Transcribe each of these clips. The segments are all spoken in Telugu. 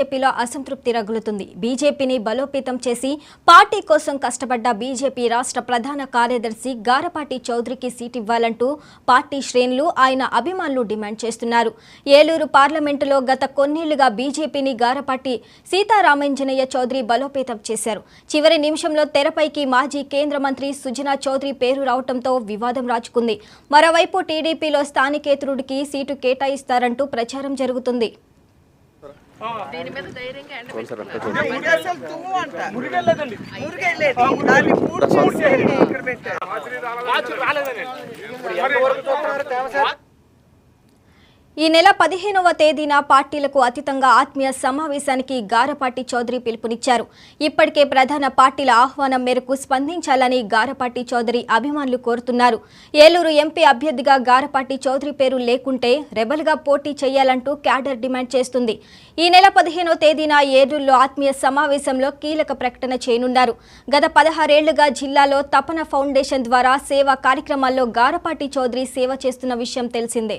బీజేపీలో అసంతృప్తి రగులుతుంది. బీజేపీని బలోపేతం చేసి పార్టీ కోసం కష్టపడ్డ బీజేపీ రాష్ట్ర ప్రధాన కార్యదర్శి గారపాటి చౌదరికి సీట్ ఇవ్వాలంటూ పార్టీ శ్రేణులు ఆయన అభిమానులు డిమాండ్ చేస్తున్నారు. ఏలూరు పార్లమెంటులో గత కొన్నేళ్లుగా బీజేపీని గారపాటి సీతారామంజనేయ చౌదరి బలోపేతం చేశారు. చివరి నిమిషంలో తెరపైకి మాజీ కేంద్ర మంత్రి సుజనా చౌదరి పేరు రావడంతో వివాదం రాజుకుంది. మరోవైపు టీడీపీలో స్థానికేతరుడికి సీటు కేటాయిస్తారంటూ ప్రచారం జరుగుతుంది. దీని మీద ధైర్యంగా ఈ నెల 15వ తేదీన పార్టీలకు అతీతంగా ఆత్మీయ సమావేశానికి గారపాటి చౌదరి పిలుపునిచ్చారు. ఇప్పటికే ప్రధాన పార్టీల ఆహ్వానం మేరకు స్పందించాలని గారపాటి చౌదరి అభిమానులు కోరుతున్నారు. ఏలూరు ఎంపీ అభ్యర్థిగా గారపాటి చౌదరి పేరు లేకుంటే రెబల్గా పోటీ చేయాలంటూ క్యాడర్ డిమాండ్ చేస్తుంది. ఈ నెల 15వ తేదీన ఏలూరులో ఆత్మీయ సమావేశంలో కీలక ప్రకటన చేయనున్నారు. గత 16 ఏళ్లుగా జిల్లాలో తపన ఫౌండేషన్ ద్వారా సేవా కార్యక్రమాల్లో గారపాటి చౌదరి సేవ చేస్తున్న విషయం తెలిసిందే.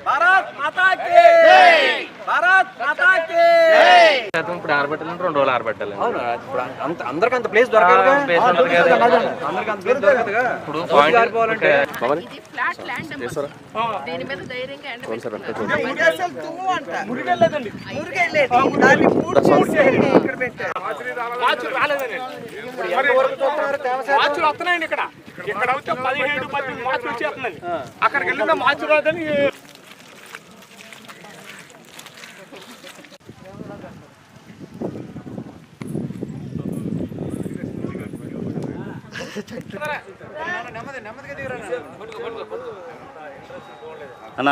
भारत माता की जय भारत माता की जय ఇప్పుడు ఆరబెట్టాలంటే 2 రోజులు ఆరబెట్టాలి. అందరికి అంత ప్లేస్ దొరకాలిగా అందరికి అంత ప్లేస్ దొరకదుగా. ఇప్పుడు పాయింట్ ఇది ఫ్లాట్ ల్యాండ్ దీని మీద ధైర్యంగా మురిగేసలు తుమ్ము అంట మురిగెళ్ళలేదండి మురిగెళ్ళలేదు దాన్ని పూర్తి చేసి ఇక్కడ పెట్టారు. వాచులు రాలేదండి. ఎంత వరకు చూస్తున్నారు దేవసేన వాచులు వస్తున్నాయండి. ఇక్కడ అయితే 17 వాచులు వచ్చేస్తుందండి. అక్కడికి వెళ్ళిన వాచు రాదని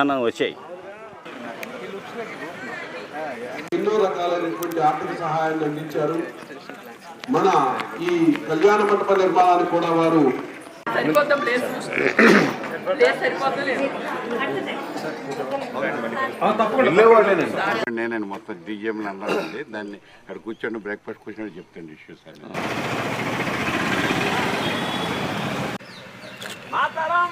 అన్న వచ్చాయి. ఎన్నో రకాలైనటువంటి ఆర్థిక సహాయాన్ని అందించారు. మన ఈ కళ్యాణ మండప నిర్మాణానికి కూడా వారు నేనండి మొత్తం డిఎంలు అన్నానండి. దాన్ని అక్కడ కూర్చొని బ్రేక్ఫాస్ట్ కూర్చొని చెప్తాను ఇష్యూస్ అని. మాతరం